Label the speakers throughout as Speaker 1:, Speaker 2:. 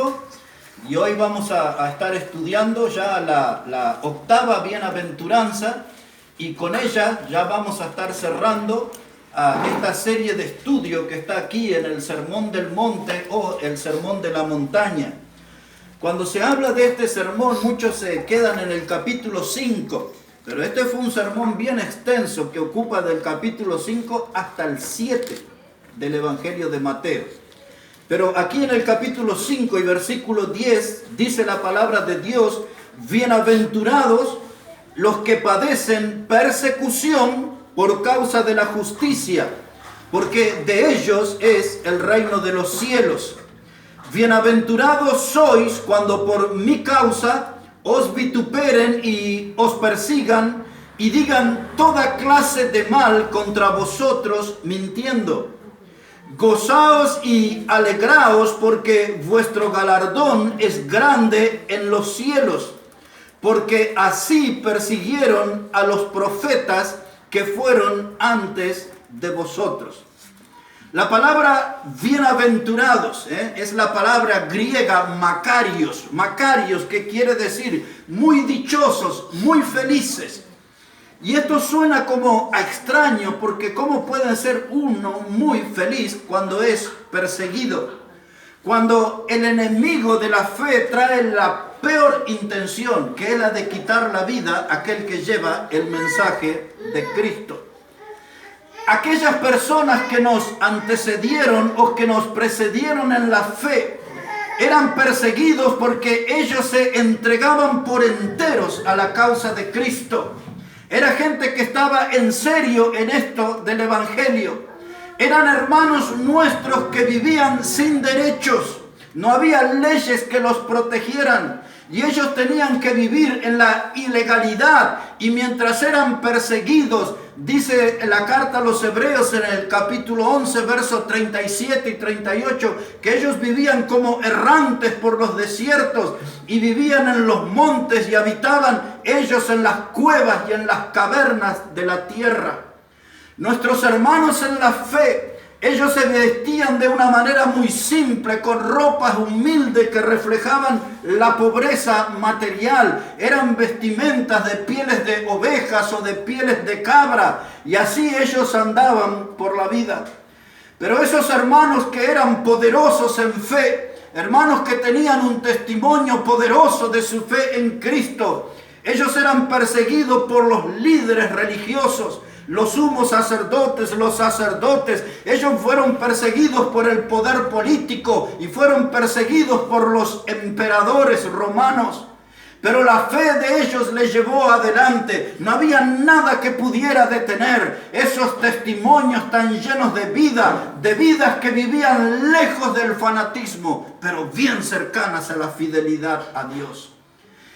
Speaker 1: 5 y hoy vamos a estar estudiando ya la octava bienaventuranza y con ella ya vamos a estar cerrando esta serie de estudio que está aquí en el Sermón del Monte o el Sermón de la Montaña. Cuando se habla de este sermón, muchos se quedan en el capítulo 5, pero este fue un sermón bien extenso que ocupa del capítulo 5 hasta el 7 del Evangelio de Mateo. Pero aquí en el capítulo 5 y versículo 10 dice la palabra de Dios: bienaventurados los que padecen persecución por causa de la justicia, porque de ellos es el reino de los cielos. Bienaventurados sois cuando por mi causa os vituperen y os persigan y digan toda clase de mal contra vosotros mintiendo. Gozaos y alegraos, porque vuestro galardón es grande en los cielos, porque así persiguieron a los profetas que fueron antes de vosotros. La palabra bienaventurados es la palabra griega makarios. Makarios, que quiere decir muy dichosos, muy felices. Y esto suena como a extraño, porque ¿cómo puede ser uno muy feliz cuando es perseguido? Cuando el enemigo de la fe trae la peor intención, que es la de quitar la vida a aquel que lleva el mensaje de Cristo. Aquellas personas que nos antecedieron o que nos precedieron en la fe eran perseguidos porque ellos se entregaban por enteros a la causa de Cristo. Era gente que estaba en serio en esto del Evangelio. Eran hermanos nuestros que vivían sin derechos. No había leyes que los protegieran. Y ellos tenían que vivir en la ilegalidad. Y mientras eran perseguidos, dice la carta a los Hebreos en el capítulo 11, versos 37 y 38, que ellos vivían como errantes por los desiertos y vivían en los montes y habitaban ellos en las cuevas y en las cavernas de la tierra. Nuestros hermanos en la fe, ellos se vestían de una manera muy simple, con ropas humildes que reflejaban la pobreza material. Eran vestimentas de pieles de ovejas o de pieles de cabra, y así ellos andaban por la vida. Pero esos hermanos que eran poderosos en fe, hermanos que tenían un testimonio poderoso de su fe en Cristo, ellos eran perseguidos por los líderes religiosos, los sumos sacerdotes, los sacerdotes. Ellos fueron perseguidos por el poder político y fueron perseguidos por los emperadores romanos. Pero la fe de ellos les llevó adelante. No había nada que pudiera detener esos testimonios tan llenos de vida, de vidas que vivían lejos del fanatismo, pero bien cercanas a la fidelidad a Dios.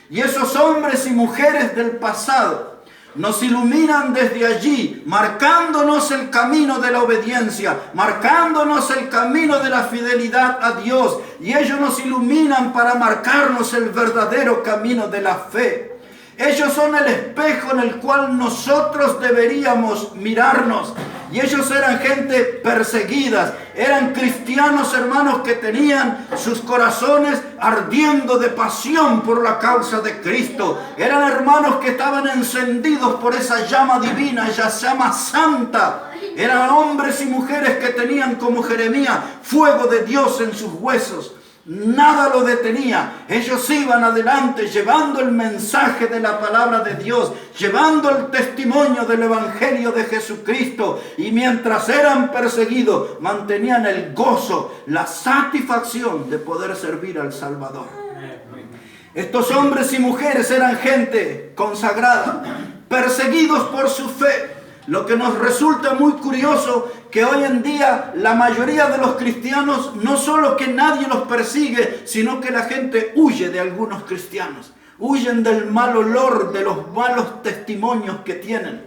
Speaker 1: Y esos hombres y mujeres del pasado nos iluminan desde allí, marcándonos el camino de la obediencia, marcándonos el camino de la fidelidad a Dios. Y ellos nos iluminan para marcarnos el verdadero camino de la fe. Ellos son el espejo en el cual nosotros deberíamos mirarnos. Y ellos eran gente perseguida, eran cristianos, hermanos, que tenían sus corazones ardiendo de pasión por la causa de Cristo. Eran hermanos que estaban encendidos por esa llama divina, esa llama santa. Eran hombres y mujeres que tenían, como Jeremías, fuego de Dios en sus huesos. Nada lo detenía. Ellos iban adelante llevando el mensaje de la palabra de Dios, llevando el testimonio del Evangelio de Jesucristo. Y mientras eran perseguidos, mantenían el gozo, la satisfacción de poder servir al Salvador. Estos hombres y mujeres eran gente consagrada, perseguidos por su fe. Lo que nos resulta muy curioso, que hoy en día la mayoría de los cristianos, no solo que nadie los persigue, sino que la gente huye de algunos cristianos. Huyen del mal olor, de los malos testimonios que tienen.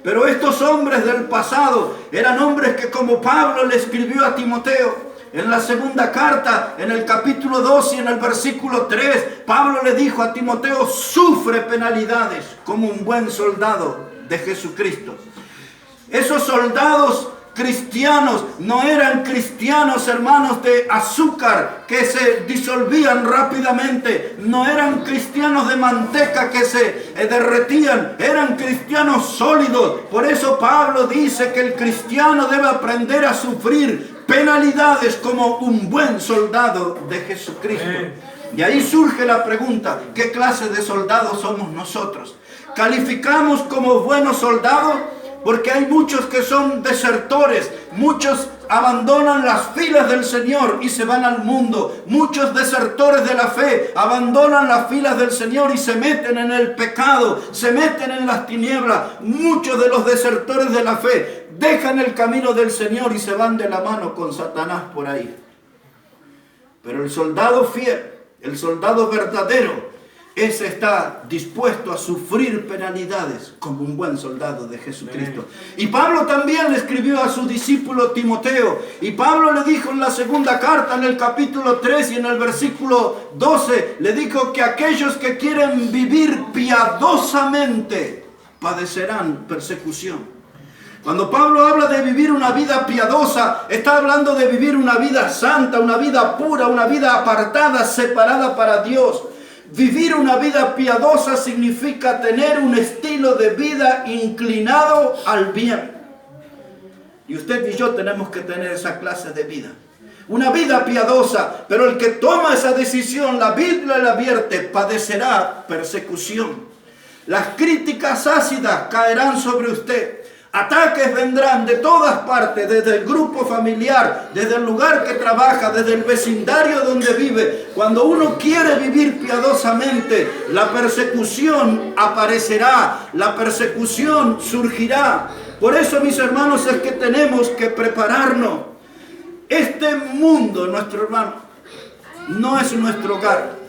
Speaker 1: Pero estos hombres del pasado eran hombres que, como Pablo le escribió a Timoteo, en la segunda carta, en el capítulo 2 y en el versículo 3, Pablo le dijo a Timoteo: sufre penalidades como un buen soldado de Jesucristo. Esos soldados cristianos no eran cristianos, hermanos, de azúcar que se disolvían rápidamente. No eran cristianos de manteca que se derretían. Eran cristianos sólidos. Por eso Pablo dice que el cristiano debe aprender a sufrir penalidades como un buen soldado de Jesucristo. Y ahí surge la pregunta: ¿qué clase de soldados somos nosotros? ¿Calificamos como buenos soldados? Porque hay muchos que son desertores, muchos abandonan las filas del Señor y se van al mundo. Muchos desertores de la fe abandonan las filas del Señor y se meten en el pecado, se meten en las tinieblas. Muchos de los desertores de la fe dejan el camino del Señor y se van de la mano con Satanás por ahí. Pero el soldado fiel, el soldado verdadero, ese está dispuesto a sufrir penalidades como un buen soldado de Jesucristo. Y Pablo también le escribió a su discípulo Timoteo. Y Pablo le dijo en la segunda carta, en el capítulo 3 y en el versículo 12, le dijo que aquellos que quieren vivir piadosamente padecerán persecución. Cuando Pablo habla de vivir una vida piadosa, está hablando de vivir una vida santa, una vida pura, una vida apartada, separada para Dios. Vivir una vida piadosa significa tener un estilo de vida inclinado al bien. Y usted y yo tenemos que tener esa clase de vida. Una vida piadosa, pero el que toma esa decisión, la Biblia le advierte, padecerá persecución. Las críticas ácidas caerán sobre usted. Ataques vendrán de todas partes, desde el grupo familiar, desde el lugar que trabaja, desde el vecindario donde vive. Cuando uno quiere vivir piadosamente, la persecución aparecerá, la persecución surgirá. Por eso, mis hermanos, es que tenemos que prepararnos. Este mundo, nuestro hermano, no es nuestro hogar.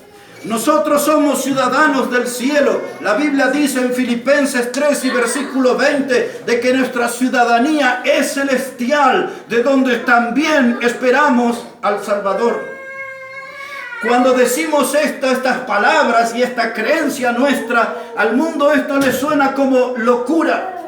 Speaker 1: Nosotros somos ciudadanos del cielo. La Biblia dice en Filipenses 3 y versículo 20 de que nuestra ciudadanía es celestial, de donde también esperamos al Salvador. Cuando decimos estas palabras y esta creencia nuestra, al mundo esto le suena como locura.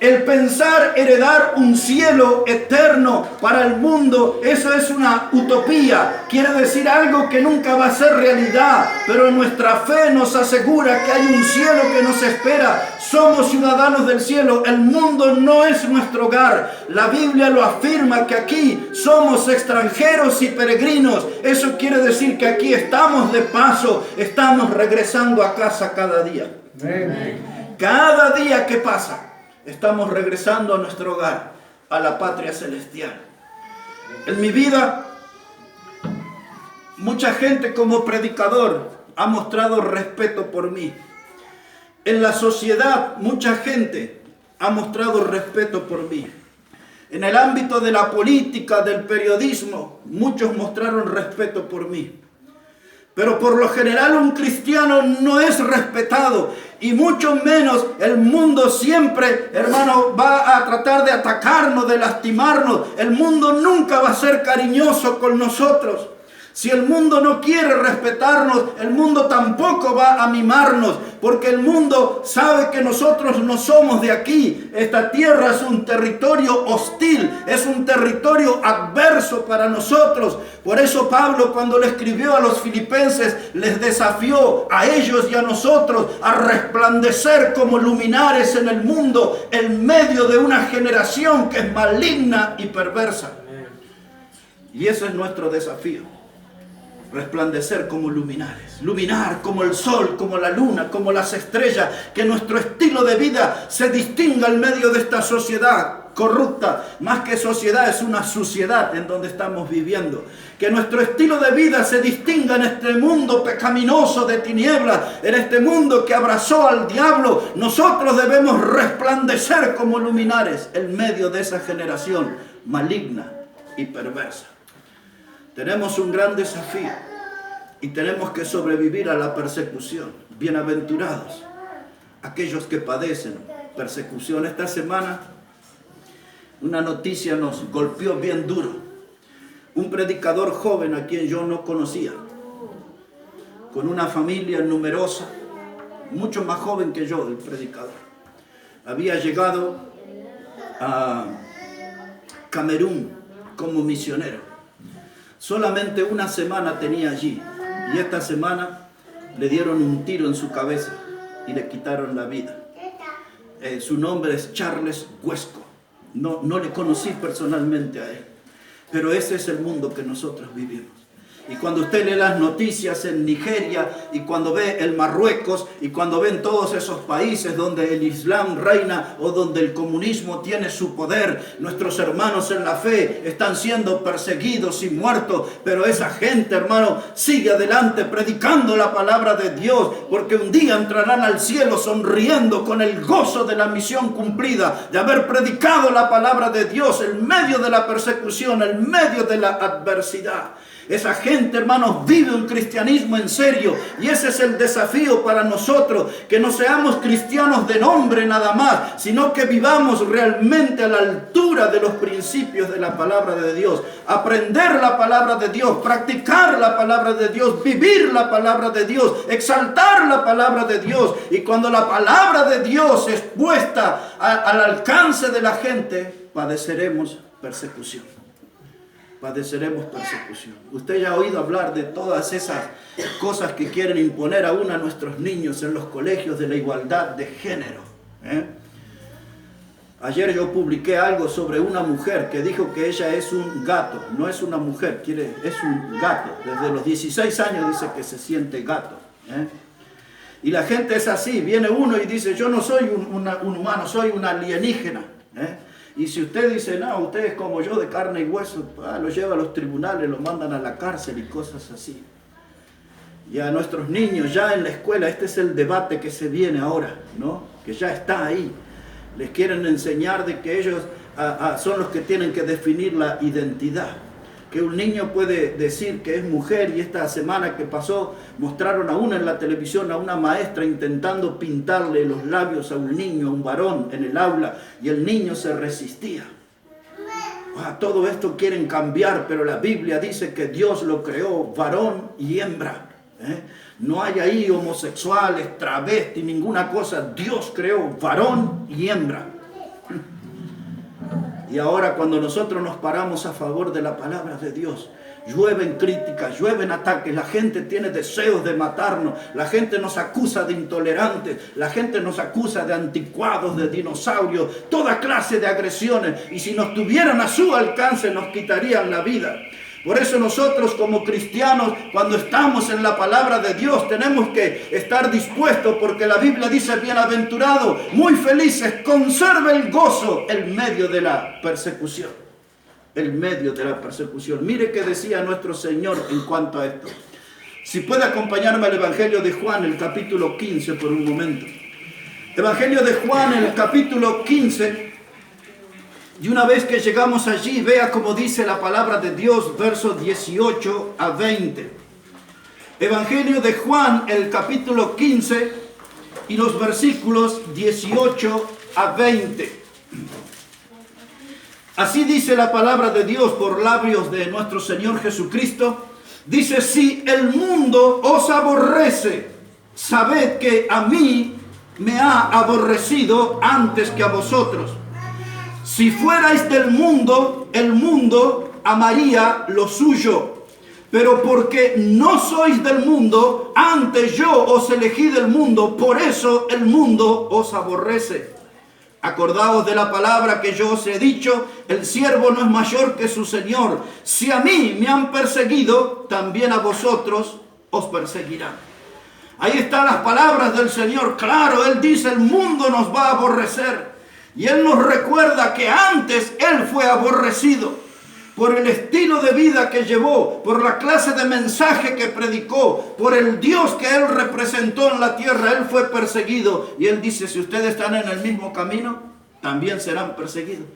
Speaker 1: El pensar heredar un cielo eterno para el mundo, eso es una utopía. Quiere decir algo que nunca va a ser realidad. Pero nuestra fe nos asegura que hay un cielo que nos espera. Somos ciudadanos del cielo. El mundo no es nuestro hogar. La Biblia lo afirma que aquí somos extranjeros y peregrinos. Eso quiere decir que aquí estamos de paso. Estamos regresando a casa cada día. Cada día que pasa, estamos regresando a nuestro hogar, a la patria celestial. En mi vida, mucha gente como predicador ha mostrado respeto por mí. En la sociedad, mucha gente ha mostrado respeto por mí. En el ámbito de la política, del periodismo, muchos mostraron respeto por mí. Pero por lo general un cristiano no es respetado, y mucho menos el mundo siempre, hermano, va a tratar de atacarnos, de lastimarnos. El mundo nunca va a ser cariñoso con nosotros. Si el mundo no quiere respetarnos, el mundo tampoco va a mimarnos, porque el mundo sabe que nosotros no somos de aquí. Esta tierra es un territorio hostil, es un territorio adverso para nosotros. Por eso Pablo, cuando le escribió a los filipenses, les desafió a ellos y a nosotros a resplandecer como luminares en el mundo, en medio de una generación que es maligna y perversa. Y ese es nuestro desafío. Resplandecer como luminares, luminar como el sol, como la luna, como las estrellas, que nuestro estilo de vida se distinga en medio de esta sociedad corrupta. Más que sociedad, es una suciedad en donde estamos viviendo. Que nuestro estilo de vida se distinga en este mundo pecaminoso de tinieblas, en este mundo que abrazó al diablo. Nosotros debemos resplandecer como luminares en medio de esa generación maligna y perversa. Tenemos un gran desafío y tenemos que sobrevivir a la persecución. Bienaventurados aquellos que padecen persecución. Esta semana una noticia nos golpeó bien duro. Un predicador joven a quien yo no conocía, con una familia numerosa, mucho más joven que yo, el predicador, había llegado Camerún como misionero. Solamente una semana tenía allí y esta semana le dieron un tiro en su cabeza y le quitaron la vida. Su nombre es Charles Huesco. No le conocí personalmente a él, pero ese es el mundo que nosotros vivimos. Y cuando usted lee las noticias en Nigeria, y cuando ve el Marruecos, y cuando ven todos esos países donde el Islam reina o donde el comunismo tiene su poder, nuestros hermanos en la fe están siendo perseguidos y muertos, pero esa gente, hermano, sigue adelante predicando la palabra de Dios, porque un día entrarán al cielo sonriendo con el gozo de la misión cumplida, de haber predicado la palabra de Dios en medio de la persecución, en medio de la adversidad. Esa gente, hermanos, vive un cristianismo en serio, y ese es el desafío para nosotros, que no seamos cristianos de nombre nada más, sino que vivamos realmente a la altura de los principios de la palabra de Dios, aprender la palabra de Dios, practicar la palabra de Dios, vivir la palabra de Dios, exaltar la palabra de Dios. Y cuando la palabra de Dios es puesta al alcance de la gente, padeceremos persecución. Padeceremos persecución. Usted ya ha oído hablar de todas esas cosas que quieren imponer aún a nuestros niños en los colegios de la igualdad de género. Ayer yo publiqué algo sobre una mujer que dijo que ella es un gato. No es una mujer, es un gato. Desde los 16 años dice que se siente gato. Y la gente es así. Viene uno y dice, yo no soy un humano, soy un alienígena. Y si usted dice, no, usted es como yo, de carne y hueso, lo lleva a los tribunales, lo mandan a la cárcel y cosas así. Y a nuestros niños ya en la escuela, este es el debate que se viene ahora, ¿no? Que ya está ahí. Les quieren enseñar de que ellos son los que tienen que definir la identidad. Que un niño puede decir que es mujer, y esta semana que pasó mostraron aún en la televisión a una maestra intentando pintarle los labios a un niño, a un varón en el aula, y el niño se resistía. Todo esto quieren cambiar, pero la Biblia dice que Dios lo creó varón y hembra. No hay ahí homosexuales, travestis, ninguna cosa. Dios creó varón y hembra. Y ahora cuando nosotros nos paramos a favor de la palabra de Dios, llueven críticas, llueven ataques, la gente tiene deseos de matarnos, la gente nos acusa de intolerantes, la gente nos acusa de anticuados, de dinosaurios, toda clase de agresiones, y si nos tuvieran a su alcance nos quitarían la vida. Por eso nosotros como cristianos, cuando estamos en la palabra de Dios, tenemos que estar dispuestos, porque la Biblia dice, bienaventurado, muy felices, conserva el gozo en medio de la persecución. En medio de la persecución. Mire qué decía nuestro Señor en cuanto a esto. Si puede acompañarme al Evangelio de Juan, el capítulo 15, por un momento. Evangelio de Juan, el capítulo 15. Y una vez que llegamos allí, vea cómo dice la palabra de Dios, versos 18 a 20. Evangelio de Juan, el capítulo 15 y los versículos 18 a 20. Así dice la palabra de Dios por labios de nuestro Señor Jesucristo. Dice, si el mundo os aborrece, sabed que a mí me ha aborrecido antes que a vosotros. Si fuerais del mundo, el mundo amaría lo suyo. Pero porque no sois del mundo, antes yo os elegí del mundo, por eso el mundo os aborrece. Acordaos de la palabra que yo os he dicho, el siervo no es mayor que su Señor. Si a mí me han perseguido, también a vosotros os perseguirán. Ahí están las palabras del Señor. Claro, Él dice, el mundo nos va a aborrecer. Y Él nos recuerda que antes Él fue aborrecido por el estilo de vida que llevó, por la clase de mensaje que predicó, por el Dios que Él representó en la tierra. Él fue perseguido. Y Él dice, si ustedes están en el mismo camino, también serán perseguidos.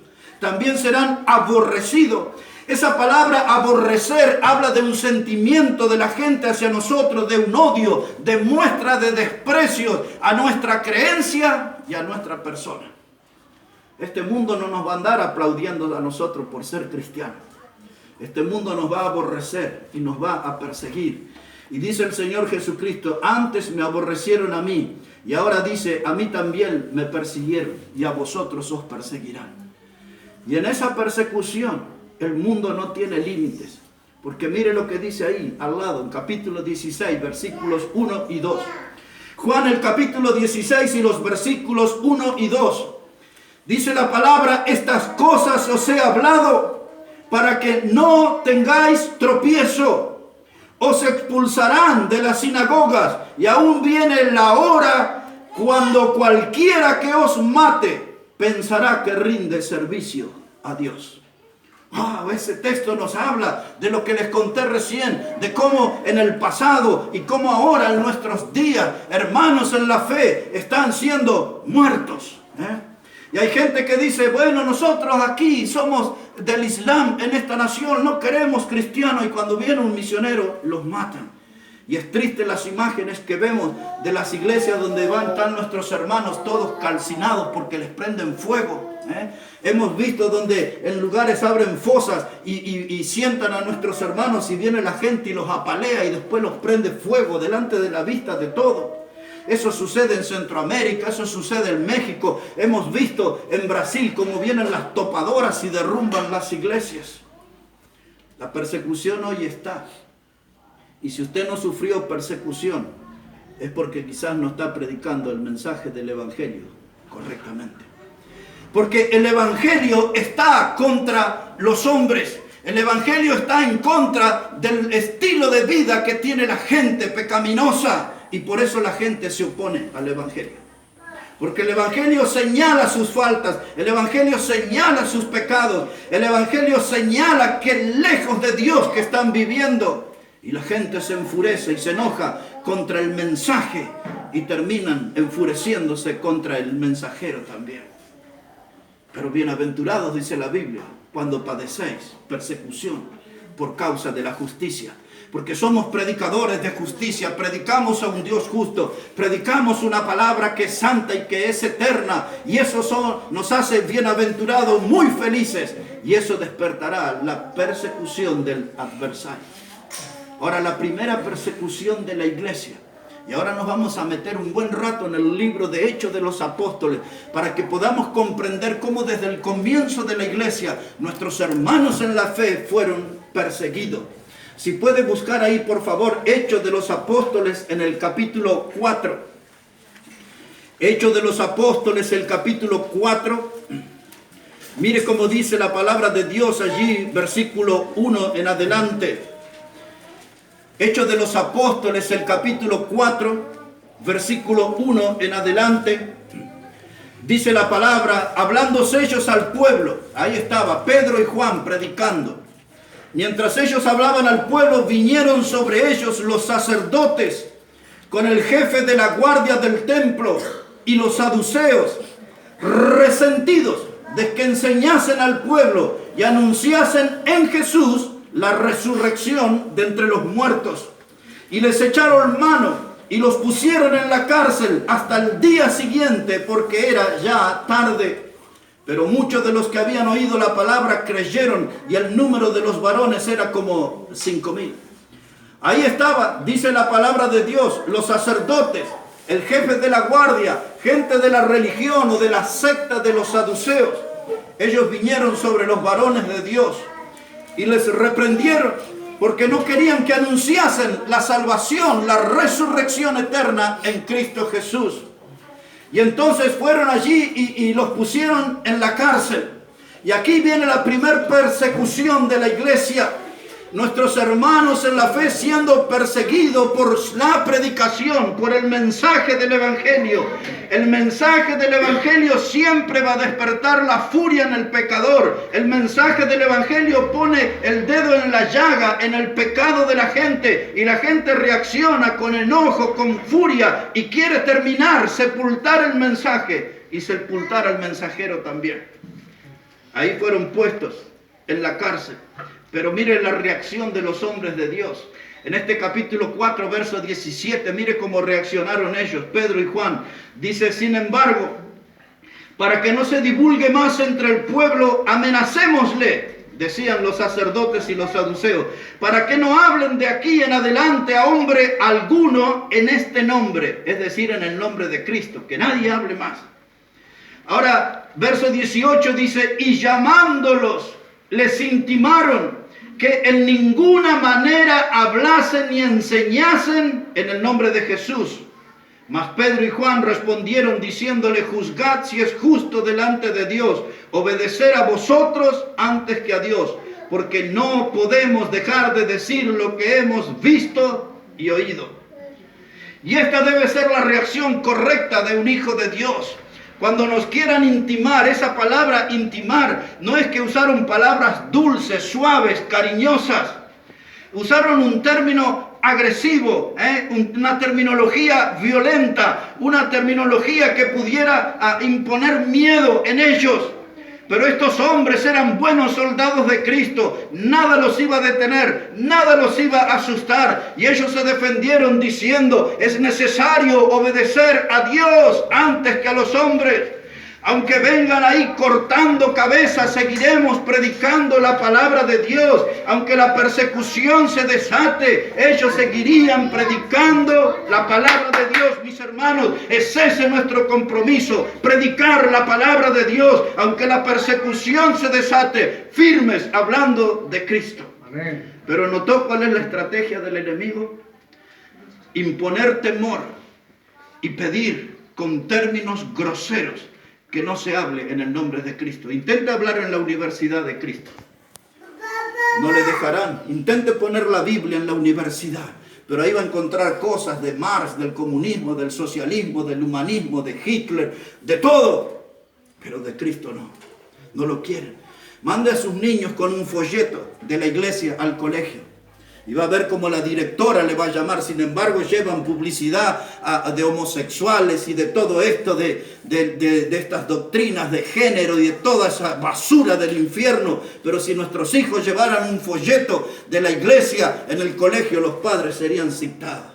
Speaker 1: También serán aborrecidos. Esa palabra aborrecer habla de un sentimiento de la gente hacia nosotros, de un odio, de muestra de desprecio a nuestra creencia y a nuestra persona. Este mundo no nos va a andar aplaudiendo a nosotros por ser cristianos. Este mundo nos va a aborrecer y nos va a perseguir. Y dice el Señor Jesucristo, antes me aborrecieron a mí, y ahora dice, a mí también me persiguieron, y a vosotros os perseguirán. Y en esa persecución el mundo no tiene límites. Porque mire lo que dice ahí al lado, en capítulo 16, versículos 1 y 2. Juan, el capítulo 16 y los versículos 1 y 2. Dice la palabra: estas cosas os he hablado para que no tengáis tropiezo. Os expulsarán de las sinagogas y aún viene la hora cuando cualquiera que os mate pensará que rinde servicio a Dios. Ese texto nos habla de lo que les conté recién, de cómo en el pasado y cómo ahora en nuestros días, hermanos en la fe están siendo muertos. Y hay gente que dice: bueno, nosotros aquí somos del Islam en esta nación, no queremos cristianos, y cuando viene un misionero los matan. Y es triste las imágenes que vemos de las iglesias donde están nuestros hermanos todos calcinados porque les prenden fuego. Hemos visto donde en lugares abren fosas y sientan a nuestros hermanos, y viene la gente y los apalea y después los prende fuego delante de la vista de todos. Eso sucede en Centroamérica, eso sucede en México. Hemos visto en Brasil cómo vienen las topadoras y derrumban las iglesias. La persecución hoy está. Y si usted no sufrió persecución, es porque quizás no está predicando el mensaje del Evangelio correctamente. Porque el Evangelio está contra los hombres. El Evangelio está en contra del estilo de vida que tiene la gente pecaminosa. Y por eso la gente se opone al Evangelio. Porque el Evangelio señala sus faltas. El Evangelio señala sus pecados. El Evangelio señala que lejos de Dios que están viviendo. Y la gente se enfurece y se enoja contra el mensaje. Y terminan enfureciéndose contra el mensajero también. Pero bienaventurados, dice la Biblia, cuando padecéis persecución por causa de la justicia. Porque somos predicadores de justicia, predicamos a un Dios justo, predicamos una palabra que es santa y que es eterna. Y eso nos hace bienaventurados, muy felices. Y eso despertará la persecución del adversario. Ahora, la primera persecución de la iglesia. Y ahora nos vamos a meter un buen rato en el libro de Hechos de los Apóstoles para que podamos comprender cómo desde el comienzo de la iglesia nuestros hermanos en la fe fueron perseguidos. Si puede buscar ahí, por favor, Hechos de los Apóstoles en el capítulo 4. Hechos de los Apóstoles, el capítulo 4. Mire cómo dice la palabra de Dios allí, versículo 1 en adelante. Hechos de los Apóstoles, el capítulo 4, versículo 1 en adelante. Dice la palabra: hablándose ellos al pueblo. Ahí estaba Pedro y Juan predicando. Mientras ellos hablaban al pueblo, vinieron sobre ellos los sacerdotes con el jefe de la guardia del templo y los saduceos, resentidos de que enseñasen al pueblo y anunciasen en Jesús la resurrección de entre los muertos. Y les echaron mano y los pusieron en la cárcel hasta el día siguiente, porque era ya tarde. Pero muchos de los que habían oído la palabra creyeron, y el número de los varones era como 5,000. Ahí estaba, dice la palabra de Dios, los sacerdotes, el jefe de la guardia, gente de la religión o de la secta de los saduceos. Ellos vinieron sobre los varones de Dios y les reprendieron porque no querían que anunciasen la salvación, la resurrección eterna en Cristo Jesús. Y entonces fueron allí y los pusieron en la cárcel. Y aquí viene la primer persecución de la iglesia. Nuestros hermanos en la fe siendo perseguidos por la predicación, por el mensaje del Evangelio. El mensaje del Evangelio siempre va a despertar la furia en el pecador. El mensaje del Evangelio pone el dedo en la llaga, en el pecado de la gente. Y la gente reacciona con enojo, con furia y quiere terminar, sepultar el mensaje y sepultar al mensajero también. Ahí fueron puestos en la cárcel. Pero mire la reacción de los hombres de Dios. En este capítulo 4, verso 17, mire cómo reaccionaron ellos, Pedro y Juan. Dice: sin embargo, para que no se divulgue más entre el pueblo, amenacémosle, decían los sacerdotes y los saduceos, para que no hablen de aquí en adelante a hombre alguno en este nombre, es decir, en el nombre de Cristo, que nadie hable más. Ahora, verso 18 dice, y llamándolos, les intimaron que en ninguna manera hablasen ni enseñasen en el nombre de Jesús. Mas Pedro y Juan respondieron diciéndole, juzgad si es justo delante de Dios obedecer a vosotros antes que a Dios, porque no podemos dejar de decir lo que hemos visto y oído. Y esta debe ser la reacción correcta de un hijo de Dios. Cuando nos quieran intimar, esa palabra intimar no es que usaron palabras dulces, suaves, cariñosas. Usaron un término agresivo, una terminología violenta, una terminología que pudiera imponer miedo en ellos. Pero estos hombres eran buenos soldados de Cristo, nada los iba a detener, nada los iba a asustar. Y ellos se defendieron diciendo, es necesario obedecer a Dios antes que a los hombres. Aunque vengan ahí cortando cabezas, seguiremos predicando la palabra de Dios. Aunque la persecución se desate, ellos seguirían predicando la palabra de Dios, mis hermanos. Es ese nuestro compromiso, predicar la palabra de Dios, aunque la persecución se desate, firmes hablando de Cristo. Amén. Pero ¿notó cuál es la estrategia del enemigo? Imponer temor y pedir con términos groseros que no se hable en el nombre de Cristo. Intente hablar en la universidad de Cristo. No le dejarán. Intente poner la Biblia en la universidad. Pero ahí va a encontrar cosas de Marx, del comunismo, del socialismo, del humanismo, de Hitler, de todo. Pero de Cristo no. No lo quieren. Mande a sus niños con un folleto de la iglesia al colegio. Y va a ver cómo la directora le va a llamar. Sin embargo, llevan publicidad de homosexuales y de todo esto, de estas doctrinas de género y de toda esa basura del infierno. Pero si nuestros hijos llevaran un folleto de la iglesia en el colegio, los padres serían citados.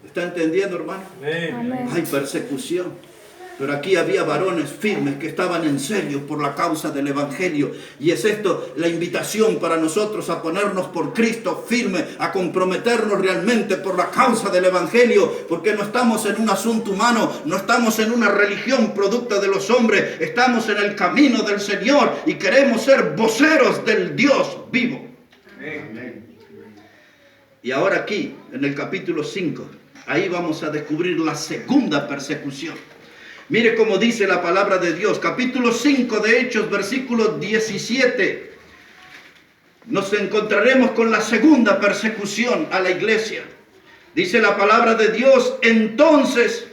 Speaker 1: ¿Está entendiendo, hermano? Amén. Hay persecución. Pero aquí había varones firmes que estaban en serio por la causa del Evangelio. Y es esto la invitación para nosotros a ponernos por Cristo firme, a comprometernos realmente por la causa del Evangelio. Porque no estamos en un asunto humano, no estamos en una religión producto de los hombres. Estamos en el camino del Señor y queremos ser voceros del Dios vivo. Amén. Y ahora aquí, en el capítulo 5, ahí vamos a descubrir la segunda persecución. Mire cómo dice la palabra de Dios, capítulo 5 de Hechos, versículo 17. Nos encontraremos con la segunda persecución a la iglesia. Dice la palabra de Dios, entonces,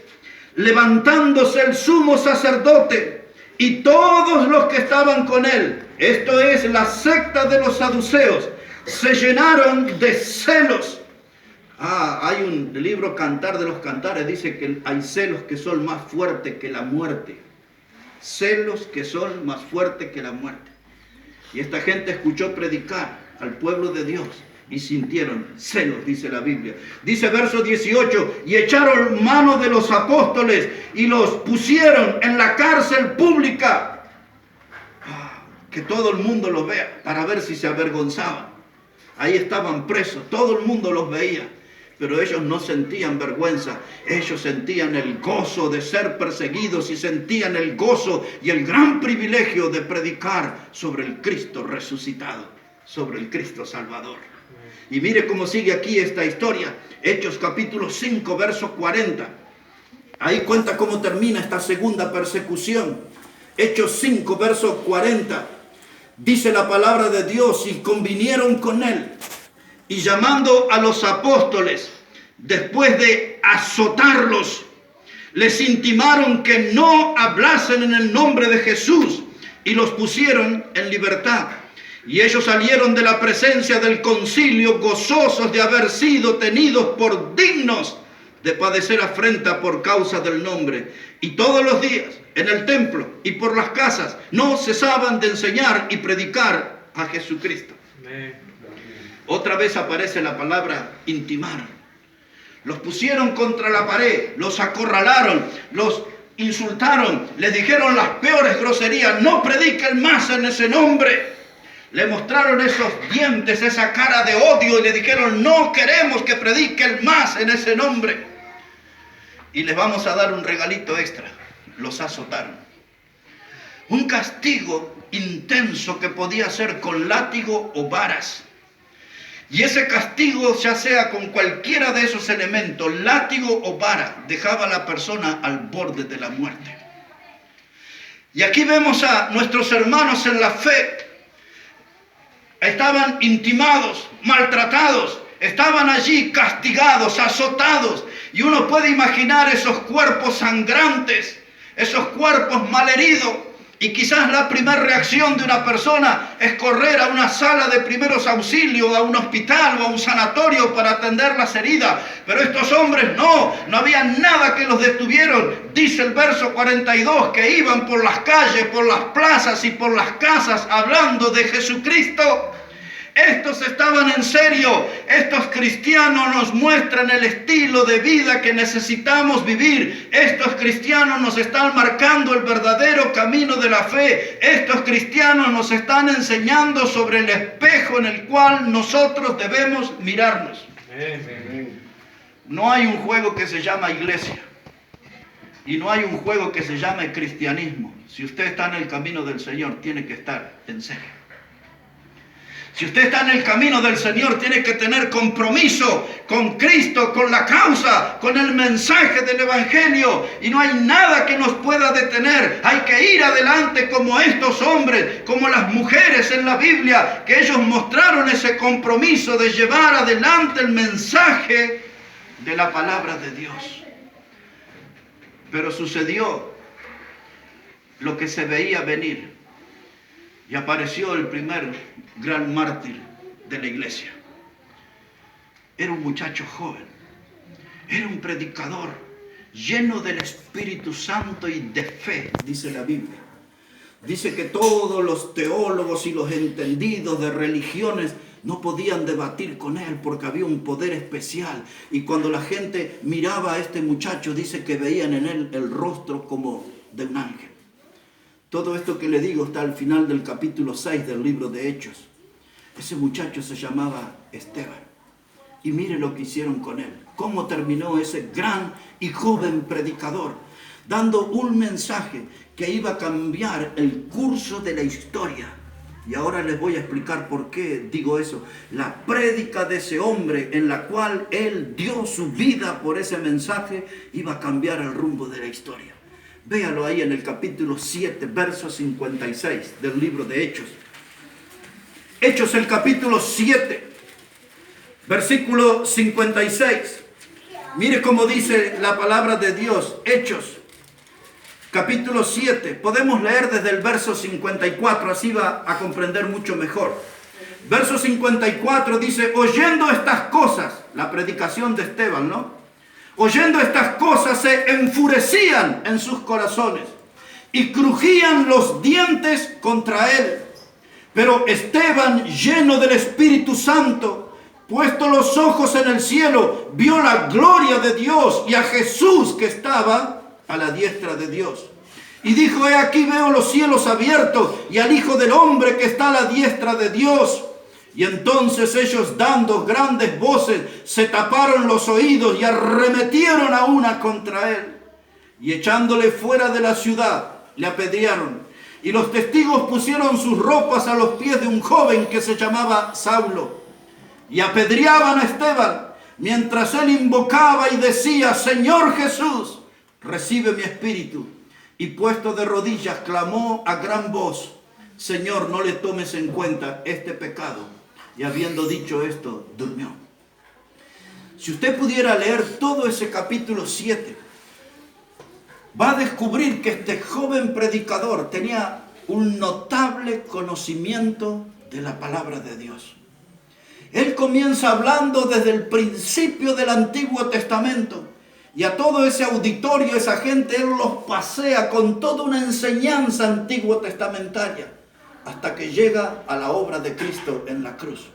Speaker 1: levantándose el sumo sacerdote y todos los que estaban con él, esto es la secta de los saduceos, se llenaron de celos. Hay un libro, Cantar de los Cantares, dice que hay celos que son más fuertes que la muerte. Celos que son más fuertes que la muerte. Y esta gente escuchó predicar al pueblo de Dios y sintieron celos, dice la Biblia. Dice verso 18, y echaron mano de los apóstoles y los pusieron en la cárcel pública. Que todo el mundo los vea para ver si se avergonzaban. Ahí estaban presos, todo el mundo los veía. Pero ellos no sentían vergüenza, ellos sentían el gozo de ser perseguidos y sentían el gozo y el gran privilegio de predicar sobre el Cristo resucitado, sobre el Cristo Salvador. Y mire cómo sigue aquí esta historia, Hechos capítulo 5, verso 40. Ahí cuenta cómo termina esta segunda persecución. Hechos 5, verso 40. Dice la palabra de Dios, y convinieron con él. Y llamando a los apóstoles, después de azotarlos, les intimaron que no hablasen en el nombre de Jesús y los pusieron en libertad. Y ellos salieron de la presencia del concilio gozosos de haber sido tenidos por dignos de padecer afrenta por causa del nombre. Y todos los días en el templo y por las casas no cesaban de enseñar y predicar a Jesucristo. Amén. Otra vez aparece la palabra intimaron. Los pusieron contra la pared, los acorralaron, los insultaron, les dijeron las peores groserías, no prediquen más en ese nombre. Le mostraron esos dientes, esa cara de odio y le dijeron no queremos que prediquen más en ese nombre. Y les vamos a dar un regalito extra, los azotaron. Un castigo intenso que podía ser con látigo o varas. Y ese castigo, ya sea con cualquiera de esos elementos, látigo o vara, dejaba a la persona al borde de la muerte. Y aquí vemos a nuestros hermanos en la fe. Estaban intimados, maltratados, estaban allí castigados, azotados. Y uno puede imaginar esos cuerpos sangrantes, esos cuerpos malheridos. Y quizás la primera reacción de una persona es correr a una sala de primeros auxilios, a un hospital o a un sanatorio para atender las heridas. Pero estos hombres no había nada que los detuvieron. Dice el verso 42 que iban por las calles, por las plazas y por las casas hablando de Jesucristo. Estos estaban en serio. Estos cristianos nos muestran el estilo de vida que necesitamos vivir. Estos cristianos nos están marcando el verdadero camino de la fe. Estos cristianos nos están enseñando sobre el espejo en el cual nosotros debemos mirarnos. No hay un juego que se llama iglesia. Y no hay un juego que se llame cristianismo. Si usted está en el camino del Señor, tiene que estar en serio. Si usted está en el camino del Señor, tiene que tener compromiso con Cristo, con la causa, con el mensaje del Evangelio. Y no hay nada que nos pueda detener. Hay que ir adelante como estos hombres, como las mujeres en la Biblia, que ellos mostraron ese compromiso de llevar adelante el mensaje de la palabra de Dios. Pero sucedió lo que se veía venir. Y apareció el primer gran mártir de la iglesia. Era un muchacho joven. Era un predicador lleno del Espíritu Santo y de fe, dice la Biblia. Dice que todos los teólogos y los entendidos de religiones no podían debatir con él porque había un poder especial. Y cuando la gente miraba a este muchacho, dice que veían en él el rostro como de un ángel. Todo esto que le digo está al final del capítulo 6 del libro de Hechos. Ese muchacho se llamaba Esteban. Y mire lo que hicieron con él. Cómo terminó ese gran y joven predicador, dando un mensaje que iba a cambiar el curso de la historia. Y ahora les voy a explicar por qué digo eso. La prédica de ese hombre en la cual él dio su vida por ese mensaje iba a cambiar el rumbo de la historia. Véalo ahí en el capítulo 7, verso 56 del libro de Hechos. Hechos, el capítulo 7, versículo 56. Mire cómo dice la palabra de Dios. Hechos, capítulo 7. Podemos leer desde el verso 54, así va a comprender mucho mejor. Verso 54 dice, oyendo estas cosas, la predicación de Esteban, ¿no? Oyendo estas cosas se enfurecían en sus corazones y crujían los dientes contra él. Pero Esteban, lleno del Espíritu Santo, puesto los ojos en el cielo, vio la gloria de Dios y a Jesús que estaba a la diestra de Dios. Y dijo, he aquí veo los cielos abiertos y al Hijo del Hombre que está a la diestra de Dios. Y entonces ellos, dando grandes voces, se taparon los oídos y arremetieron a una contra él. Y echándole fuera de la ciudad, le apedrearon. Y los testigos pusieron sus ropas a los pies de un joven que se llamaba Saulo. Y apedreaban a Esteban, mientras él invocaba y decía, Señor Jesús, recibe mi espíritu. Y puesto de rodillas, clamó a gran voz, Señor, no le tomes en cuenta este pecado. Y habiendo dicho esto, durmió. Si usted pudiera leer todo ese capítulo 7, va a descubrir que este joven predicador tenía un notable conocimiento de la palabra de Dios. Él comienza hablando desde el principio del Antiguo Testamento. Y a todo ese auditorio, esa gente, él los pasea con toda una enseñanza antiguo testamentaria. Hasta que llega a la obra de Cristo en la cruz.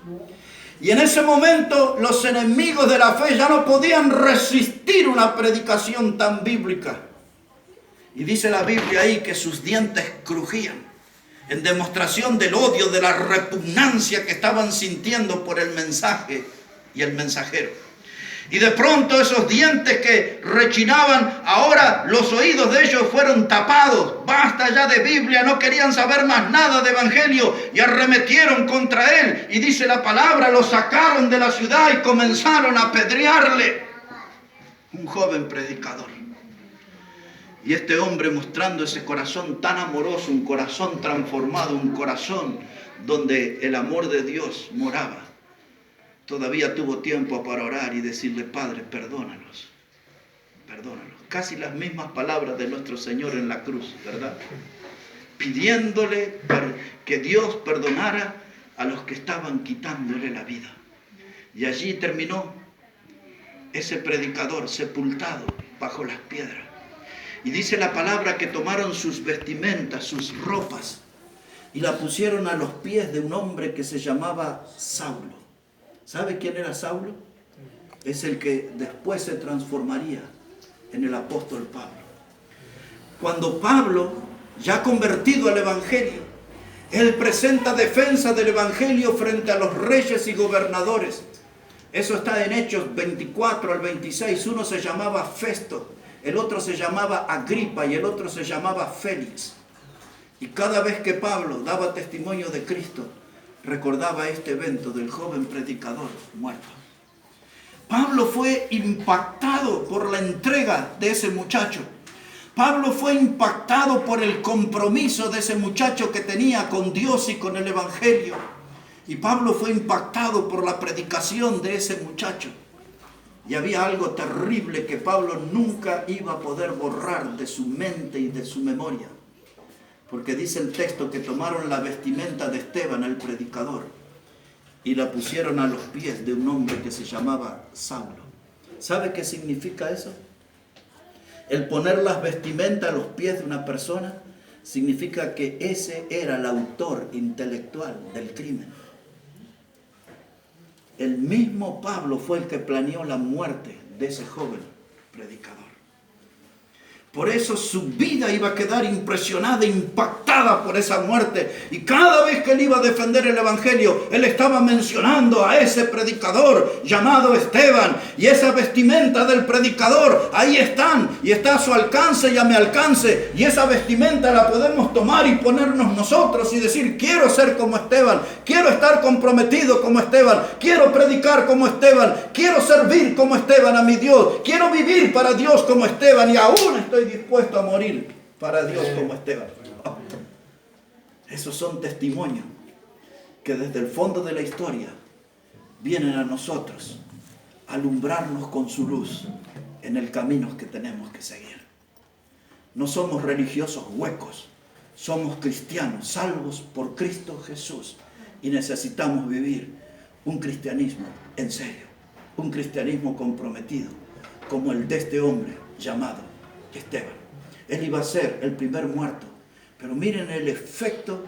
Speaker 1: Y en ese momento los enemigos de la fe ya no podían resistir una predicación tan bíblica. Y dice la Biblia ahí que sus dientes crujían en demostración del odio, de la repugnancia que estaban sintiendo por el mensaje y el mensajero. Y de pronto esos dientes que rechinaban, ahora los oídos de ellos fueron tapados. Basta ya de Biblia, no querían saber más nada de evangelio y arremetieron contra él. Y dice la palabra, lo sacaron de la ciudad y comenzaron a apedrearle. Un joven predicador. Y este hombre, mostrando ese corazón tan amoroso, un corazón transformado, un corazón donde el amor de Dios moraba, todavía tuvo tiempo para orar y decirle, Padre, perdónalos, perdónalos. Casi las mismas palabras de nuestro Señor en la cruz, ¿verdad? Pidiéndole que Dios perdonara a los que estaban quitándole la vida. Y allí terminó ese predicador sepultado bajo las piedras. Y dice la palabra que tomaron sus vestimentas, sus ropas, y la pusieron a los pies de un hombre que se llamaba Saulo. ¿Sabe quién era Saulo? Es el que después se transformaría en el apóstol Pablo. Cuando Pablo, ya convertido al evangelio, él presenta defensa del evangelio frente a los reyes y gobernadores. Eso está en Hechos 24 al 26. Uno se llamaba Festo, el otro se llamaba Agripa y el otro se llamaba Félix. Y cada vez que Pablo daba testimonio de Cristo, recordaba este evento del joven predicador muerto. Pablo fue impactado por la entrega de ese muchacho. Pablo fue impactado por el compromiso de ese muchacho que tenía con Dios y con el evangelio. Y Pablo fue impactado por la predicación de ese muchacho. Y había algo terrible que Pablo nunca iba a poder borrar de su mente y de su memoria. Porque dice el texto que tomaron la vestimenta de Esteban, el predicador, y la pusieron a los pies de un hombre que se llamaba Saulo. ¿Sabe qué significa eso? El poner las vestimentas a los pies de una persona significa que ese era el autor intelectual del crimen. El mismo Pablo fue el que planeó la muerte de ese joven predicador. Por eso su vida iba a quedar impresionada, impactada por esa muerte. Y cada vez que él iba a defender el evangelio, él estaba mencionando a ese predicador llamado Esteban. Y esa vestimenta del predicador, ahí están. Y está a su alcance y a mi alcance. Y esa vestimenta la podemos tomar y ponernos nosotros y decir, quiero ser como Esteban. Quiero estar comprometido como Esteban. Quiero predicar como Esteban. Quiero servir como Esteban a mi Dios. Quiero vivir para Dios como Esteban. Y aún estoy dispuesto a morir para Dios como Esteban. Esos son testimonios que desde el fondo de la historia vienen a nosotros a alumbrarnos con su luz en el camino que tenemos que seguir. No somos religiosos huecos, somos cristianos salvos por Cristo Jesús y necesitamos vivir un cristianismo en serio, un cristianismo comprometido como el de este hombre llamado Esteban. Él iba a ser el primer muerto, pero miren el efecto